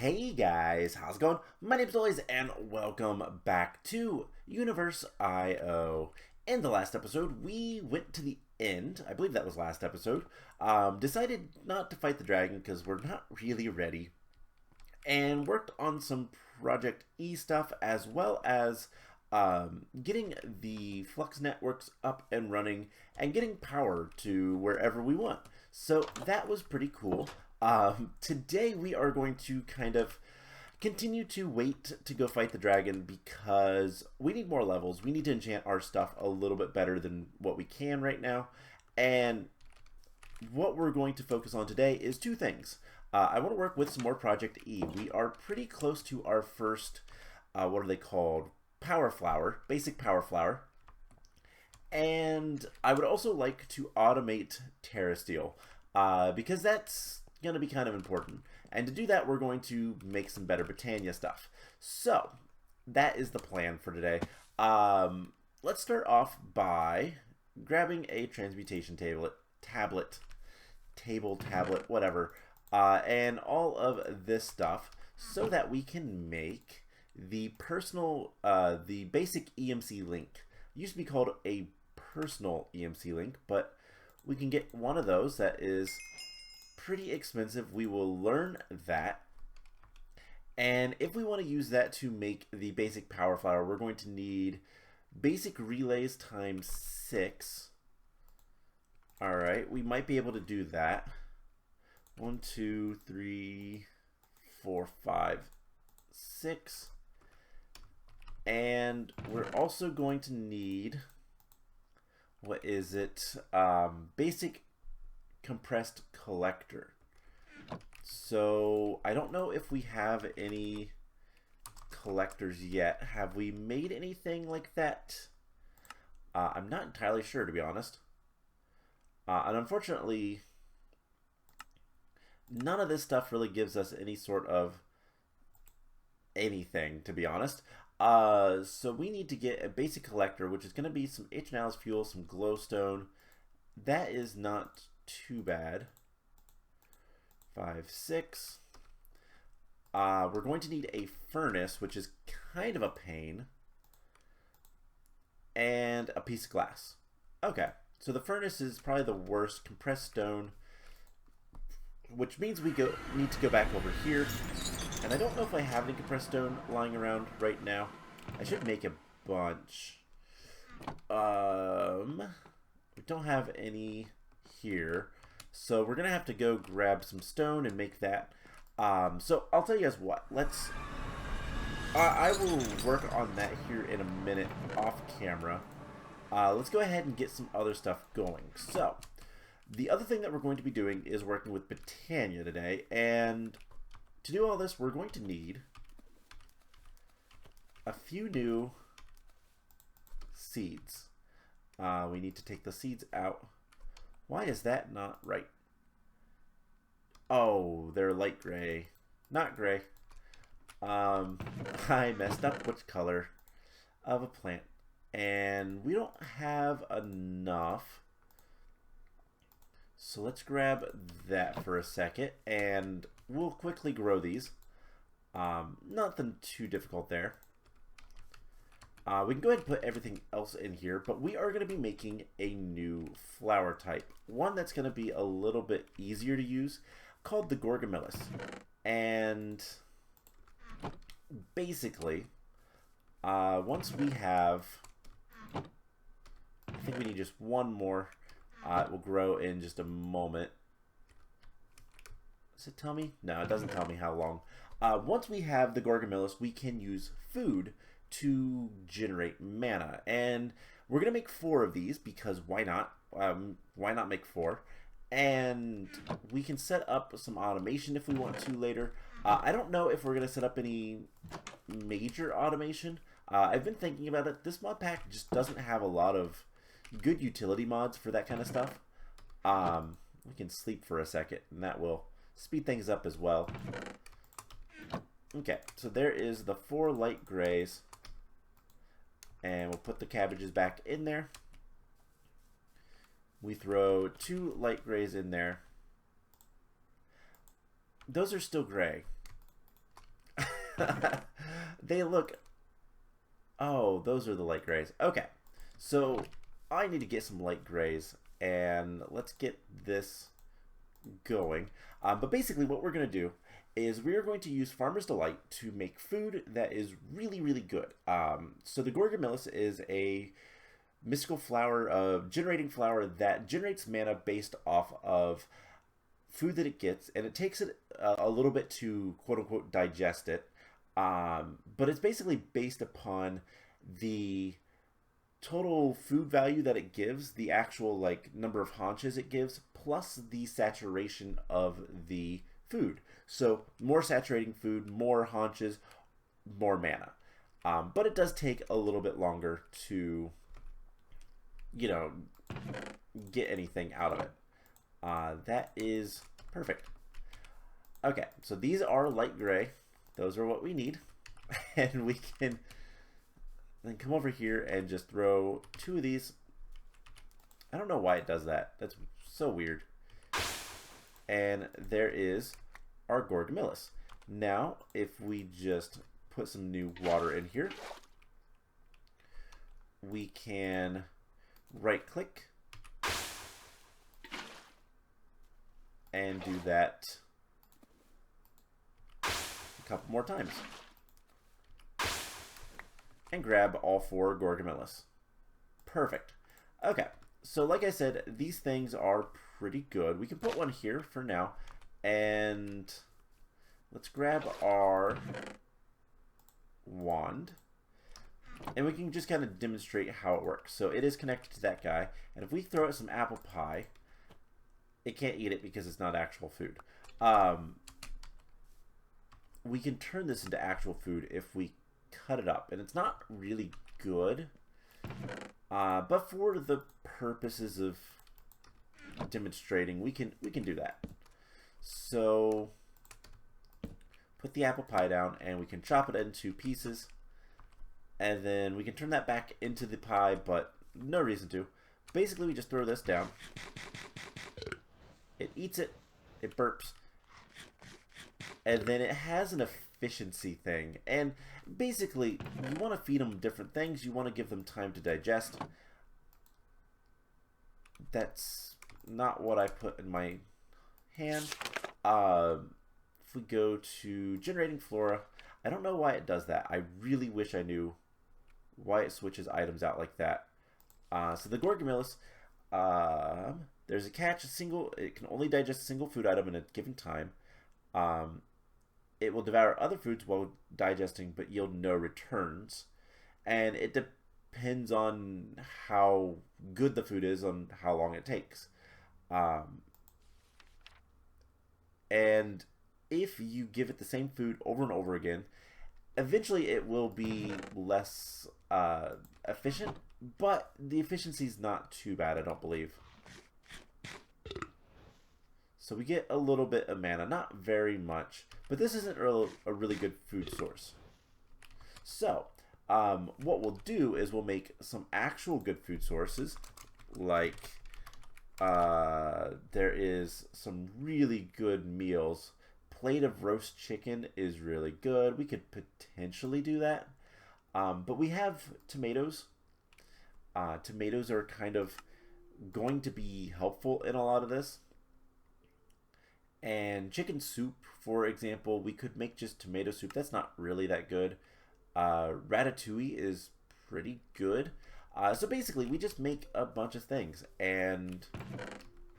Hey guys, how's it going? My name's Lois and welcome back to UniversIO. In the last episode, we went to the end. I believe that was last episode. Decided not to fight the dragon because we're not really ready. And worked on some Project E stuff as well as getting the Flux networks up and running and getting power to wherever we want. So that was pretty cool. Today we are going to kind of continue to wait to go fight the dragon because we need more levels. We need to enchant our stuff a little bit better than what we can right now. And what we're going to focus on today is two things. I want to work with some more Project E. We are pretty close to our first, what are they called? Power flower, basic power flower. And I would also like to automate TerraSteel because that's going to be kind of important. And to do that, we're going to make some better Britannia stuff. So that is the plan for today. Let's start off by grabbing a transmutation tablet, whatever, and all of this stuff so that we can make the the basic EMC link. It used to be called a personal EMC link, but we can get one of those that is pretty expensive. We will learn that. And if we want to use that to make the basic power flower, we're going to need basic relays times 6. Alright, we might be able to do that. 1, 2, 3, 4, 5, 6. And we're also going to need, what is it? Basic compressed collector. So I don't know if we have any collectors yet. Have we made anything like that? I'm not entirely sure, to be honest. And unfortunately, none of this stuff really gives us any sort of anything, to be honest. So we need to get a basic collector, which is going to be some H&L's fuel, some glowstone. That is not too bad. 5, 6. We're going to need a furnace, which is kind of a pain, and a piece of glass. Okay, so the furnace is probably the worst. Compressed stone, which means we need to go back over here. And I don't know if I have any compressed stone lying around right now. I should make a bunch. We don't have any here. So we're going to have to go grab some stone and make that. So I'll tell you guys what. I will work on that here in a minute off camera. Let's go ahead and get some other stuff going. So the other thing that we're going to be doing is working with Britannia today. And to do all this, we're going to need a few new seeds. We need to take the seeds out. Why is that not right? Oh, they're light gray. Not gray. I messed up which color of a plant. And we don't have enough. So let's grab that for a second. And we'll quickly grow these. Nothing too difficult there. We can go ahead and put everything else in here, but we are going to be making a new flower type. One that's going to be a little bit easier to use, called the Gorgomillus. And basically, once we have, I think we need just one more. It will grow in just a moment. Does it tell me? No, it doesn't tell me how long. Once we have the Gorgomillus, we can use food to generate mana. And we're going to make 4 of these because why not? Why not make 4? And we can set up some automation if we want to later. I don't know if we're going to set up any major automation. I've been thinking about it. This mod pack just doesn't have a lot of good utility mods for that kind of stuff. We can sleep for a second and that will speed things up as well. Okay, so there is the 4 light grays. And we'll put the cabbages back in there. We throw 2 light grays in there. Those are still gray. They look... Oh, those are the light grays. Okay, so I need to get some light grays, and let's get this going. But basically what we're going to do is we are going to use Farmer's Delight to make food that is really, really good. So the Gorgomillus is a mystical flower, generating flower that generates mana based off of food that it gets, and it takes it a little bit to quote-unquote digest it. But it's basically based upon the total food value that it gives, the actual like number of haunches it gives, plus the saturation of the food. So more saturating food, more haunches, more mana. But it does take a little bit longer to, you know, get anything out of it. That is perfect. Okay, so these are light gray. Those are what we need. And we can then come over here and just throw 2 of these. I don't know why it does that. That's so weird. And there is our Gorgomillus. Now, if we just put some new water in here, we can right click and do that a couple more times. And grab all 4 Gorgomillus. Perfect. Okay, so like I said, these things are pretty good. We can put one here for now, and let's grab our wand, and we can just kind of demonstrate how it works. So it is connected to that guy, and if we throw it some apple pie, it can't eat it because it's not actual food. We can turn this into actual food if we cut it up, and it's not really good, but for the purposes of demonstrating, we can do that. So put the apple pie down, and we can chop it into pieces, and then we can turn that back into the pie, but no reason to. Basically, we just throw this down. It eats it, it burps, and then it has an efficiency thing. And basically, you want to feed them different things. You want to give them time to digest. That's not what I put in my hand. If we go to generating flora, I don't know why it does that. I really wish I knew why it switches items out like that. So the Gorgomillus, there's a catch. It can only digest a single food item in a given time. It will devour other foods while digesting, but yield no returns. And it depends on how good the food is, on how long it takes. And if you give it the same food over and over again, eventually it will be less efficient, but the efficiency is not too bad, I don't believe. So we get a little bit of mana, not very much, but this isn't a really good food source. So what we'll do is we'll make some actual good food sources, like there is some really good meals. Plate of roast chicken is really good. We could potentially do that, but we have tomatoes. Tomatoes are kind of going to be helpful in a lot of this. And chicken soup, for example, we could make just tomato soup. That's not really that good. Ratatouille is pretty good. So basically, we just make a bunch of things, and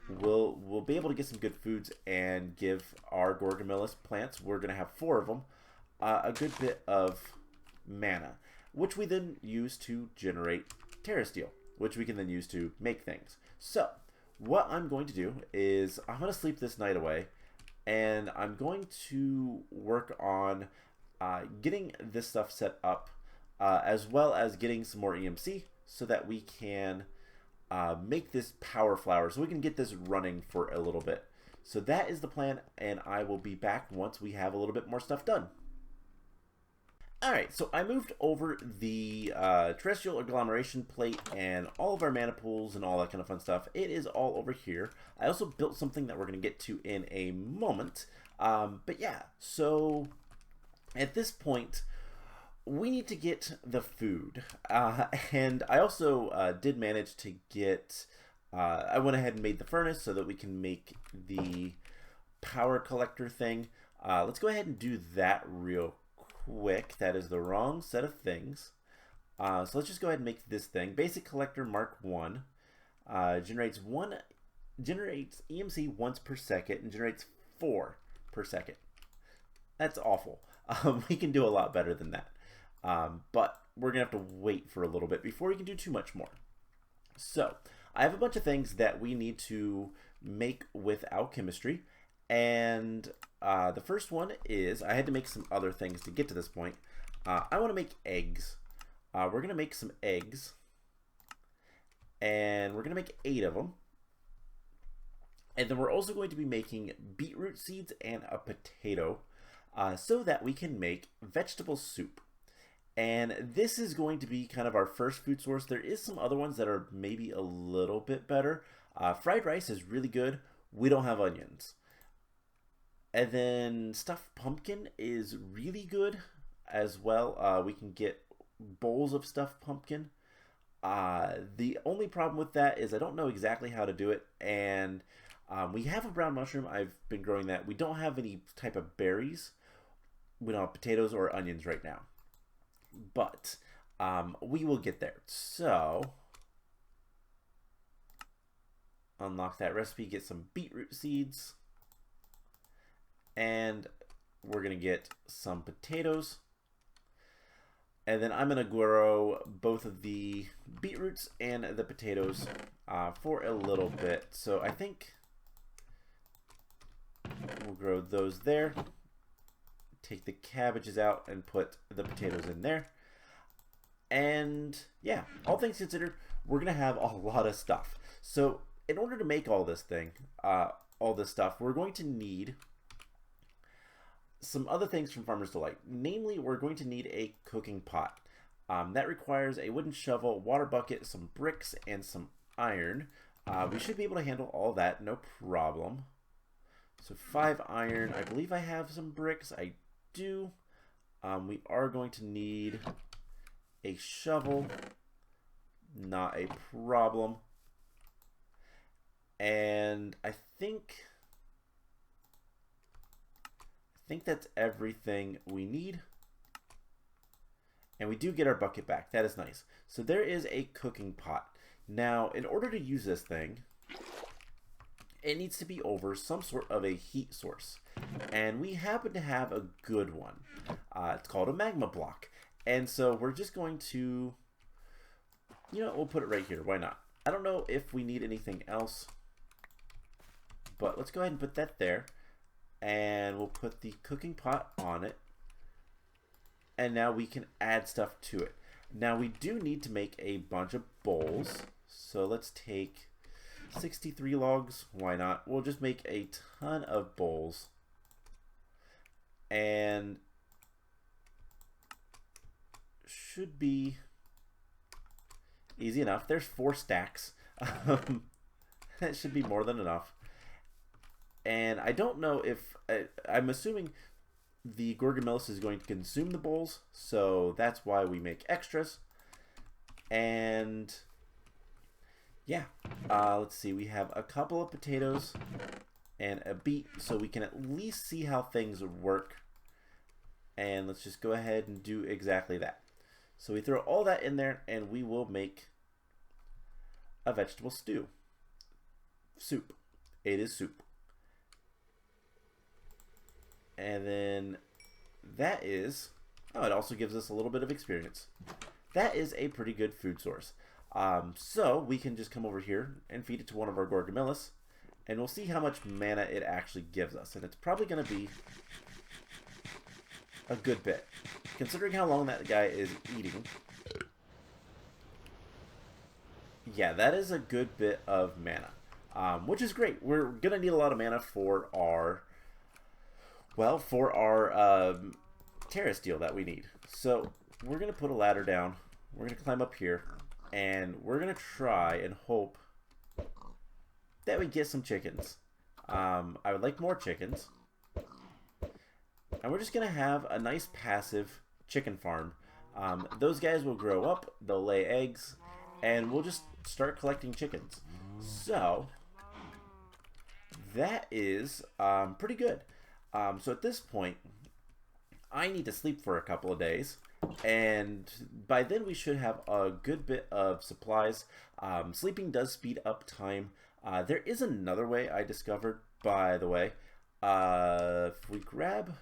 we'll be able to get some good foods and give our Gorgomillus plants, we're going to have 4 of them, a good bit of mana, which we then use to generate Terra Steel, which we can then use to make things. So what I'm going to do is I'm going to sleep this night away, and I'm going to work on getting this stuff set up, as well as getting some more EMC so that we can make this power flower, so we can get this running for a little bit. So that is the plan, and I will be back once we have a little bit more stuff done. Alright, so I moved over the terrestrial agglomeration plate and all of our mana pools and all that kind of fun stuff. It is all over here. I also built something that we're going to get to in a moment. But yeah, so At this point, we need to get the food. And I also did manage to get... I went ahead and made the furnace so that we can make the power collector thing. Let's go ahead and do that real quick. That is the wrong set of things. So let's just go ahead and make this thing. Basic collector Mark 1 generates EMC once per second and generates 4 per second. That's awful. We can do a lot better than that. But we're going to have to wait for a little bit before we can do too much more. So I have a bunch of things that we need to make with alchemistry. And the first one is, I had to make some other things to get to this point. I want to make eggs. We're going to make some eggs. And we're going to make 8 of them. And then we're also going to be making beetroot seeds and a potato so that we can make vegetable soup. And this is going to be kind of our first food source. There is some other ones that are maybe a little bit better. Fried rice is really good. We don't have onions. And then stuffed pumpkin is really good as well. We can get bowls of stuffed pumpkin. The only problem with that is I don't know exactly how to do it. And we have a brown mushroom. I've been growing that. We don't have any type of berries. We don't have potatoes or onions right now. But we will get there. So unlock that recipe, get some beetroot seeds. And we're going to get some potatoes. And then I'm going to grow both of the beetroots and the potatoes for a little bit. So I think we'll grow those there. Take the cabbages out and put the potatoes in there. And yeah, all things considered, we're going to have a lot of stuff. So in order to make all this stuff, we're going to need some other things from Farmer's Delight. Namely, we're going to need a cooking pot. That requires a wooden shovel, water bucket, some bricks, and some iron. We should be able to handle all that, no problem. So 5 iron. I believe I have some bricks. I do. We are going to need a shovel. Not a problem. And I think that's everything we need. And we do get our bucket back. That is nice. So there is a cooking pot. Now, in order to use this thing, it needs to be over some sort of a heat source. And we happen to have a good one. It's called a magma block. And so we're just going to, we'll put it right here. Why not? I don't know if we need anything else, but let's go ahead and put that there. And we'll put the cooking pot on it. And now we can add stuff to it. Now we do need to make a bunch of bowls. So let's take 63 logs. Why not? We'll just make a ton of bowls. And should be easy enough. There's 4 stacks. That should be more than enough. And I don't know if, I'm assuming the Gorgomillus is going to consume the bowls, so that's why we make extras. And yeah, let's see, we have a couple of potatoes and a beet, so we can at least see how things work. And let's just go ahead and do exactly that. So we throw all that in there, and we will make a vegetable stew. Soup. It is soup. And then that is, it also gives us a little bit of experience. That is a pretty good food source. So we can just come over here and feed it to one of our Gorgomillus, and we'll see how much mana it actually gives us. And it's probably going to be a good bit, considering how long that guy is eating. Yeah, that is a good bit of mana, which is great. We're going to need a lot of mana for our terrace deal that we need. So we're going to put a ladder down. We're going to climb up here, and we're going to try and hope that we get some chickens. I would like more chickens. And we're just going to have a nice passive chicken farm. Those guys will grow up, they'll lay eggs, and we'll just start collecting chickens. So that is pretty good. So at this point, I need to sleep for a couple of days, and by then we should have a good bit of supplies. Sleeping does speed up time. There is another way I discovered, by the way. If we grab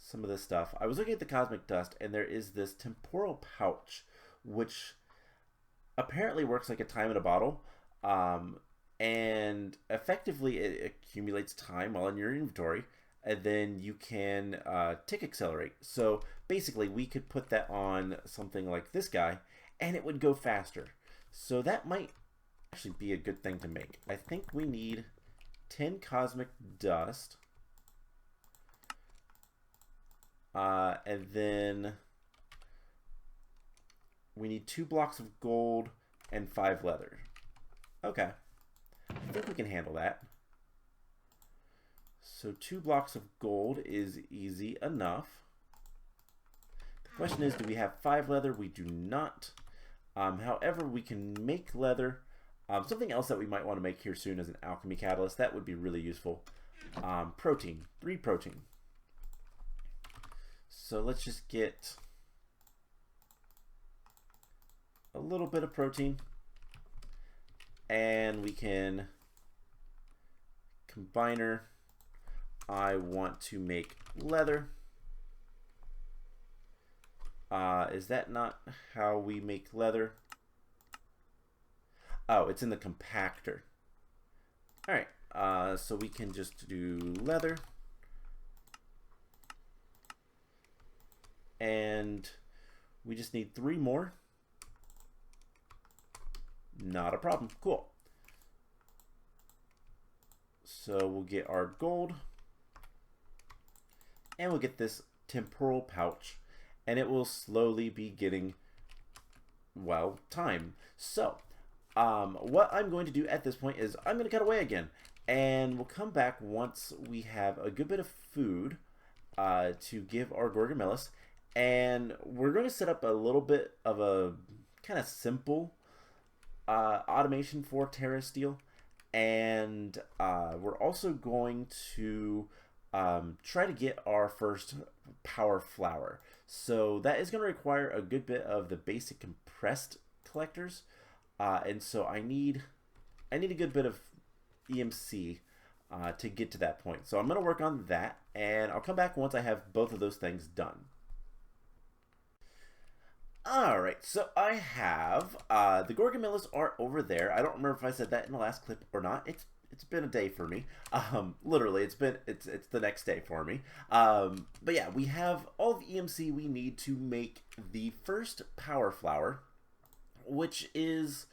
some of this stuff, I was looking at the cosmic dust, and there is this temporal pouch, which apparently works like a time in a bottle, and effectively it accumulates time while in your inventory, and then you can tick accelerate. So basically we could put that on something like this guy and it would go faster. So that might actually be a good thing to make. I think we need 10 cosmic dust, and then we need 2 blocks of gold and 5 leather. Okay, I think we can handle that. So 2 blocks of gold is easy enough. The question is, do we have 5 leather? We do not. However, we can make leather. Something else that we might want to make here soon is an alchemy catalyst. That would be really useful. Protein, 3 protein. So let's just get a little bit of protein, and we can combiner. I want to make leather. Is that not how we make leather? Oh, it's in the compactor. Alright, so we can just do leather. And we just need 3 more. Not a problem. Cool. So we'll get our gold. And we'll get this temporal pouch. And it will slowly be getting, well, time. So, what I'm going to do at this point is I'm going to cut away again. And we'll come back once we have a good bit of food to give our Gorgamillas. And we're going to set up a little bit of a kind of simple automation for Terra Steel. And we're also going to try to get our first power flower. So that is going to require a good bit of the basic compressed collectors. And so I need a good bit of EMC to get to that point. So I'm going to work on that, and I'll come back once I have both of those things done. Alright, so I have, the Gorgamillas are over there. I don't remember if I said that in the last clip or not. It's been a day for me. Literally, it's the next day for me. But yeah, we have all the EMC we need to make the first power flower, which is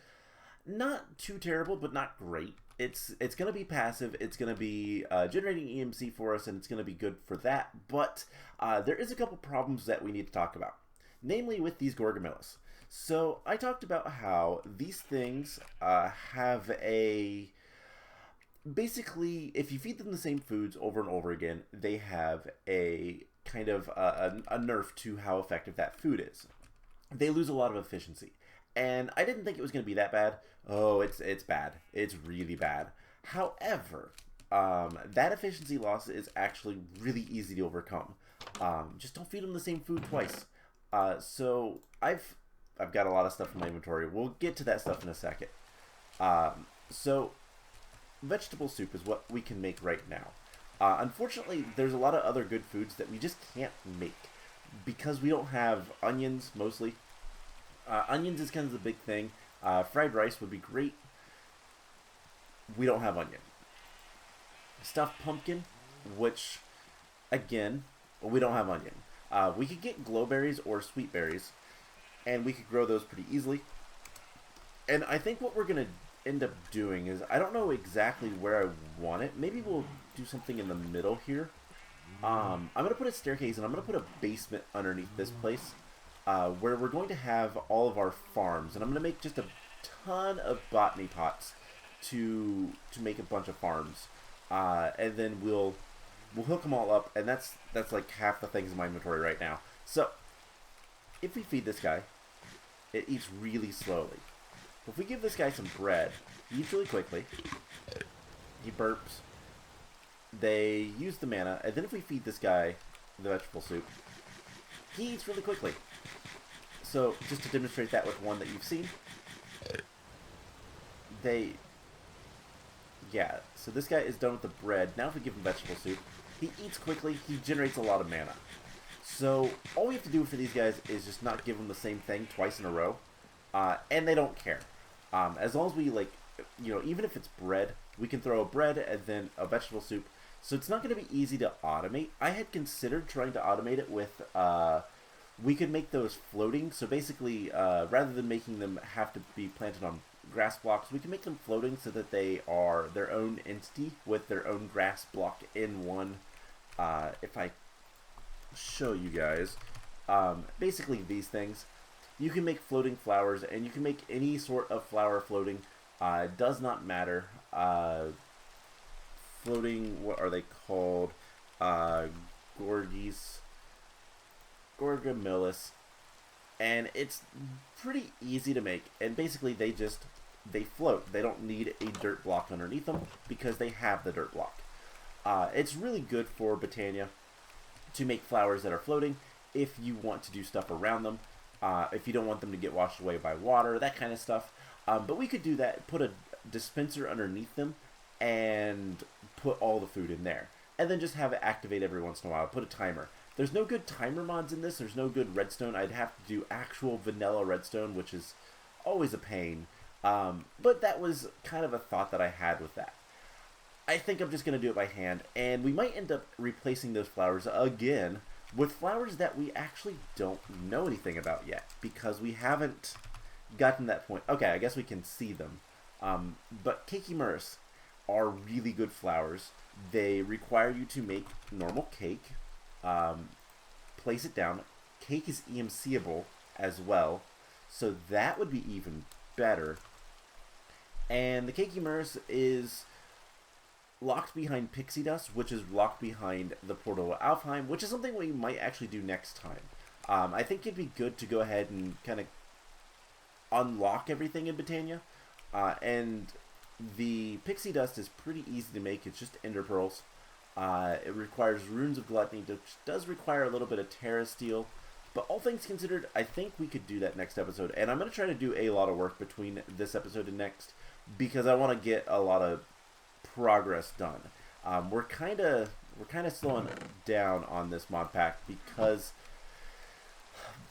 not too terrible, but not great. It's going to be passive. It's going to be generating EMC for us, and it's going to be good for that. But there is a couple problems that we need to talk about, namely with these Gorgamillas. So I talked about how these things have a... Basically, if you feed them the same foods over and over again, they have a kind of a nerf to how effective that food is. They lose a lot of efficiency. And I didn't think it was going to be that bad. Oh, it's bad. It's really bad. However, that efficiency loss is actually really easy to overcome. Just don't feed them the same food twice. So I've got a lot of stuff in my inventory. We'll get to that stuff in a second. So vegetable soup is what we can make right now. Unfortunately, there's a lot of other good foods that we just can't make because we don't have onions, mostly. Onions is kind of the big thing. Fried rice would be great. We don't have onion. Stuffed pumpkin, which, again, we don't have onion. We could get glowberries or sweet berries, and we could grow those pretty easily. And I think what we're going to end up doing is, I don't know exactly where I want it. Maybe we'll do something in the middle here. I'm going to put a staircase, and I'm going to put a basement underneath this place, where we're going to have all of our farms. And I'm going to make just a ton of botany pots to make a bunch of farms. And then we'll We'll hook them all up, and that's like half the things in my inventory right now. So, if we feed this guy, it eats really slowly. If we give this guy some bread, he eats really quickly. He burps. They use the mana, and then if we feed this guy the vegetable soup, he eats really quickly. So, just to demonstrate that with one that you've seen, yeah, so this guy is done with the bread. Now if we give him vegetable soup, he eats quickly, he generates a lot of mana. So, all we have to do for these guys is just not give them the same thing twice in a row, and they don't care. As long as we, like, you know, even if it's bread, we can throw a bread and then a vegetable soup. So it's not going to be easy to automate. I had considered trying to automate it with, we could make those floating. So basically, rather than making them have to be planted on grass blocks, we can make them floating so that they are their own entity with their own grass block in one. If I show you guys, basically these things, you can make floating flowers, and you can make any sort of flower floating. It does not matter. Floating, what are they called? Gorgamillis. And it's pretty easy to make. And basically they float. They don't need a dirt block underneath them because they have the dirt block. It's really good for Botania to make flowers that are floating if you want to do stuff around them. If you don't want them to get washed away by water, that kind of stuff. But we could do that, put a dispenser underneath them, and put all the food in there. And then just have it activate every once in a while. Put a timer. There's no good timer mods in this. There's no good redstone. I'd have to do actual vanilla redstone, which is always a pain. But that was kind of a thought that I had with that. I think I'm just going to do it by hand. And we might end up replacing those flowers again with flowers that we actually don't know anything about yet, because we haven't gotten that point. Okay, I guess we can see them. But Kekimuris are really good flowers. They require you to make normal cake, place it down. Cake is EMCable as well, so that would be even better. And the Kekimuris is locked behind pixie dust, which is locked behind the portal of Alfheim, which is something we might actually do next time. I think it'd be good to go ahead and kind of unlock everything in Botania, and the pixie dust is pretty easy to make. It's just ender pearls. It requires runes of gluttony, which does require a little bit of terra steel. But all things considered, I think we could do that next episode. And I'm going to try to do a lot of work between this episode and next, because I want to get a lot of progress done. We're kind of slowing down on this mod pack because,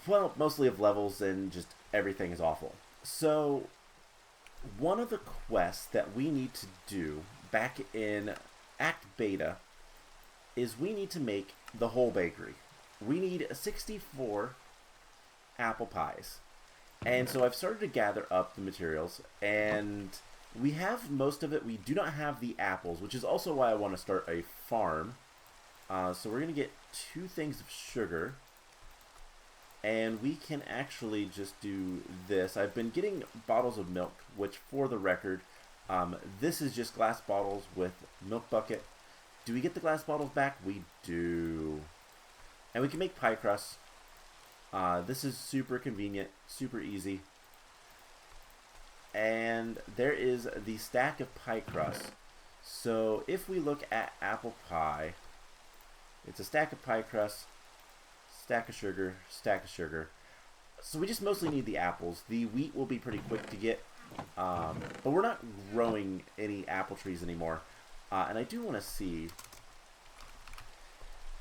well, mostly of levels and just everything is awful. So one of the quests that we need to do back in Act Beta is we need to make the whole bakery. We need 64 apple pies. And so I've started to gather up the materials, and we have most of it. We do not have the apples, which is also why I want to start a farm. So we're going to get 2 things of sugar, and we can actually just do this. I've been getting bottles of milk, which, for the record, this is just glass bottles with milk bucket. Do we get the glass bottles back? We do. And we can make pie crusts. This is super convenient, super easy. And there is the stack of pie crusts. So if we look at apple pie, it's a stack of pie crusts, stack of sugar, stack of sugar. So we just mostly need the apples. The wheat will be pretty quick to get, but we're not growing any apple trees anymore. And I do want to see.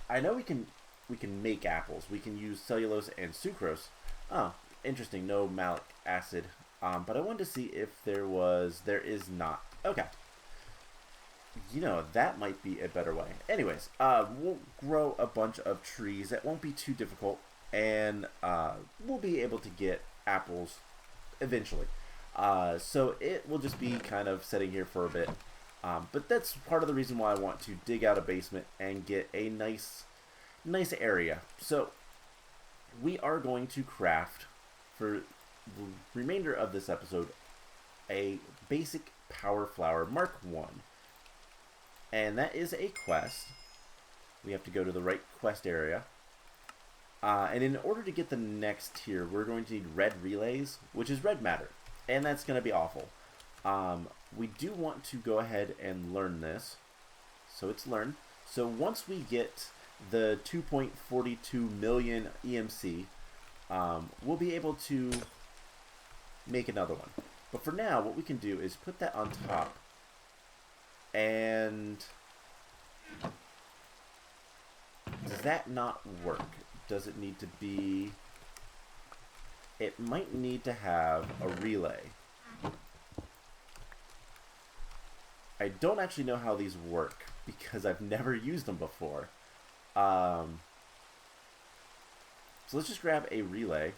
I know we can make apples. We can use cellulose and sucrose. Oh, interesting. No malic acid. But I wanted to see if there was. There is not. Okay. You know, that might be a better way. Anyways, we'll grow a bunch of trees. It won't be too difficult. And we'll be able to get apples eventually. So it will just be kind of sitting here for a bit. But that's part of the reason why I want to dig out a basement and get a nice area. So we are going to craft, for the remainder of this episode, a basic power flower Mark 1. And that is a quest. we have to go to the right quest area. And in order to get the next tier, we're going to need red relays, which is red matter. And that's going to be awful. We do want to go ahead and learn this. So it's learned. So once we get the 2.42 million EMC, we'll be able to make another one. But for now, what we can do is put that on top. And does that not work? Does it need to be... It might need to have a relay. I don't actually know how these work because I've never used them before. So let's just grab a relay.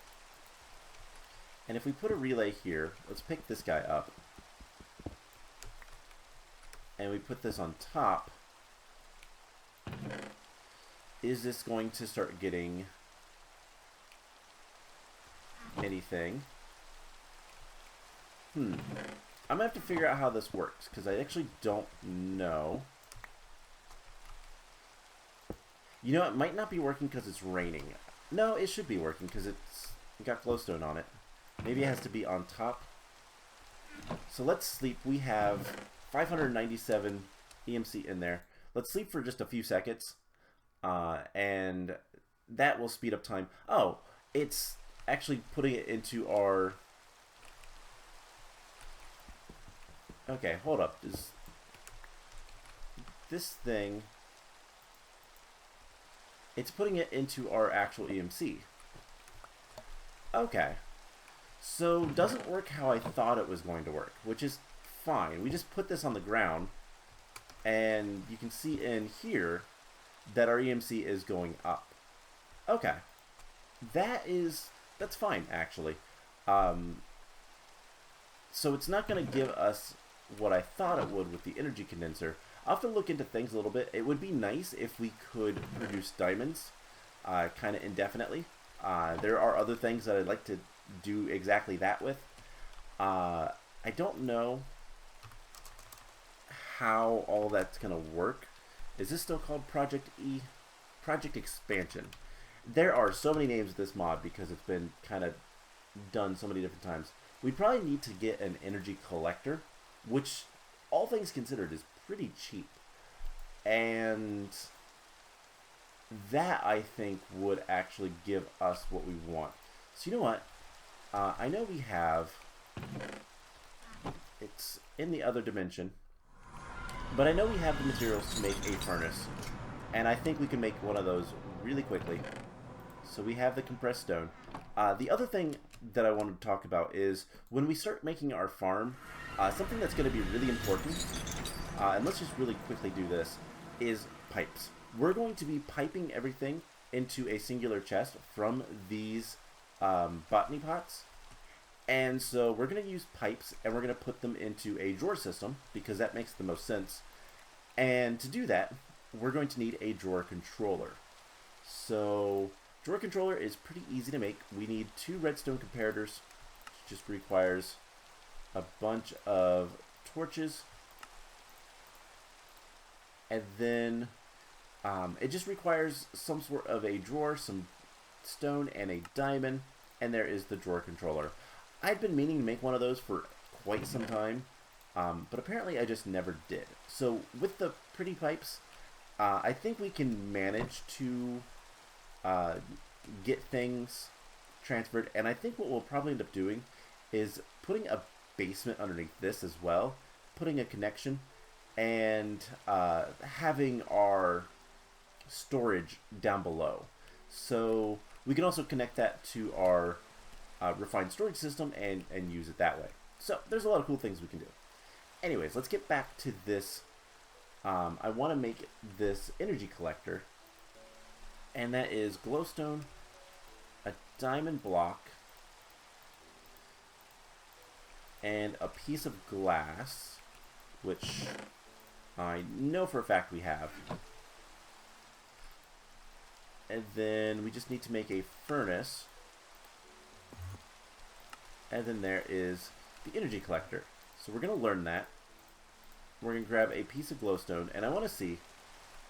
And if we put a relay here, let's pick this guy up. And we put this on top. Is this going to start getting anything? I'm gonna have to figure out how this works because I actually don't know. You know, it might not be working because it's raining. No, it should be working because it got glowstone on it. Maybe it has to be on top. So let's sleep. We have 597 EMC in there. Let's sleep for just a few seconds. And that will speed up time. Oh, it's actually putting it into our... Okay, hold up. Is this thing... It's putting it into our actual EMC. Okay. So, doesn't work how I thought it was going to work, which is fine. We just put this on the ground, and you can see in here that our EMC is going up. Okay. That's fine, actually. So it's not going to give us what I thought it would with the energy condenser. I'll have to look into things a little bit. It would be nice if we could produce diamonds kind of indefinitely. There are other things that I'd like to do exactly that with. I don't know how all that's going to work. Is this still called Project E? Project Expansion. There are so many names of this mod because it's been kind of done so many different times. We probably need to get an energy collector, which, all things considered, is pretty cheap. And that, I think, would actually give us what we want. So you know what? I know we have... It's in the other dimension. But I know we have the materials to make a furnace. And I think we can make one of those really quickly. So we have the compressed stone. The other thing that I wanted to talk about is when we start making our farm, something that's going to be really important, and let's just really quickly do this, is pipes. We're going to be piping everything into a singular chest from these botany pots. And so we're going to use pipes and we're going to put them into a drawer system because that makes the most sense. And to do that, we're going to need a drawer controller. So drawer controller is pretty easy to make. We need 2 redstone comparators, which just requires a bunch of torches. And then it just requires some sort of a drawer, some stone, and a diamond. And there is the drawer controller. I'd been meaning to make one of those for quite some time, but apparently I just never did. So with the pretty pipes, I think we can manage to get things transferred. And I think what we'll probably end up doing is putting a basement underneath this as well, putting a connection, and having our storage down below. So we can also connect that to our refined storage system and use it that way. So there's a lot of cool things we can do. Anyways, let's get back to this. I want to make this energy collector, and that is glowstone, a diamond block, and a piece of glass, which I know for a fact we have. And then we just need to make a furnace. And then there is the energy collector. So we're going to learn that. We're going to grab a piece of glowstone, and I want to see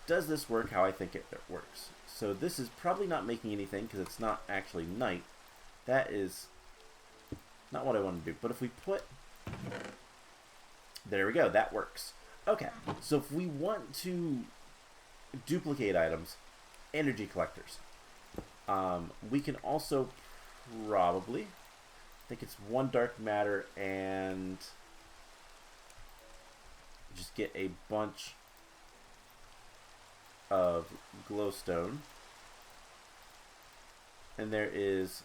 does this work how I think it works? So this is probably not making anything because it's not actually night. That is not what I want to do. But if we put... There we go. That works. Okay. So if we want to duplicate items, energy collectors, we can also probably... I think it's one dark matter and just get a bunch of glowstone. And there is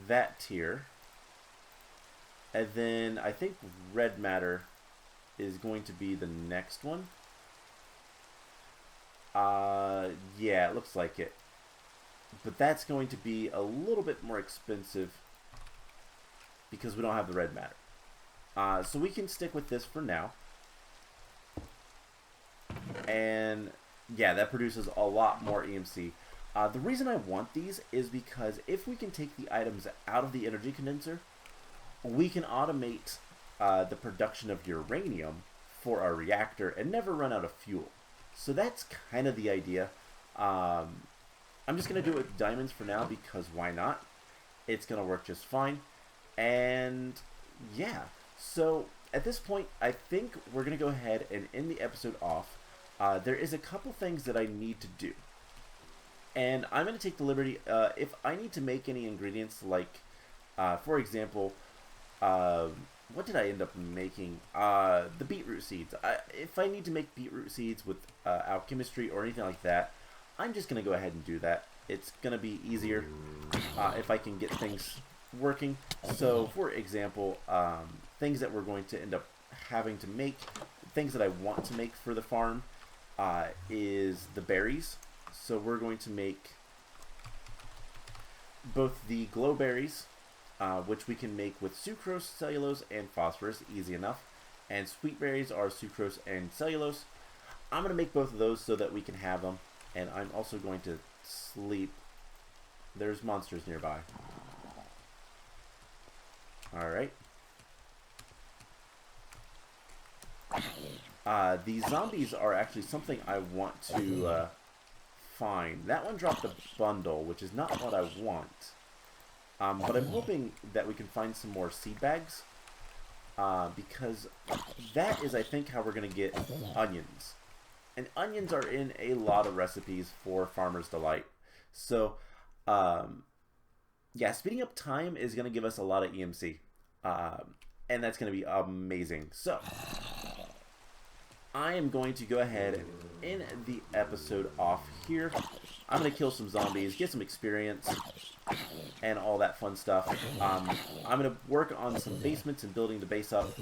that tier. And then I think red matter is going to be the next one. Yeah, it looks like it. But that's going to be a little bit more expensive because we don't have the red matter. So we can stick with this for now. And yeah, that produces a lot more EMC. The reason I want these is because if we can take the items out of the energy condenser, we can automate the production of uranium for our reactor and never run out of fuel. So that's kind of the idea. I'm just going to do it with diamonds for now because why not? It's going to work just fine. And yeah, so at this point, I think we're going to go ahead and end the episode off. There is a couple things that I need to do. And I'm going to take the liberty, if I need to make any ingredients, like, for example, what did I end up making? The beetroot seeds. If I need to make beetroot seeds with alchemistry or anything like that, I'm just going to go ahead and do that. It's going to be easier if I can get things working. So, for example, things that we're going to end up having to make, things that I want to make for the farm, is the berries. So we're going to make both the glow berries, which we can make with sucrose, cellulose, and phosphorus, easy enough. And sweet berries are sucrose and cellulose. I'm going to make both of those so that we can have them. And I'm also going to sleep. There's monsters nearby. Alright. These zombies are actually something I want to find. That one dropped a bundle, which is not what I want. But I'm hoping that we can find some more seed bags. Because that is, I think, how we're going to get onions. And onions are in a lot of recipes for Farmer's Delight. So, yeah, speeding up time is going to give us a lot of EMC. And that's going to be amazing. So, I am going to go ahead and end the episode off here. I'm going to kill some zombies, get some experience, and all that fun stuff. I'm going to work on some basements and building the base up.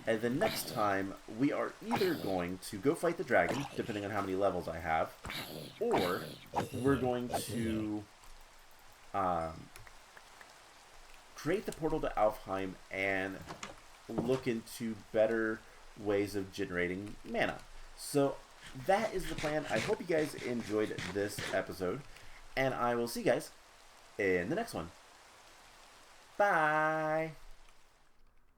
And the next time, we are either going to go fight the dragon, depending on how many levels I have, or we're going to create the portal to Alfheim and look into better ways of generating mana. So that is the plan. I hope you guys enjoyed this episode, and I will see you guys in the next one. Bye!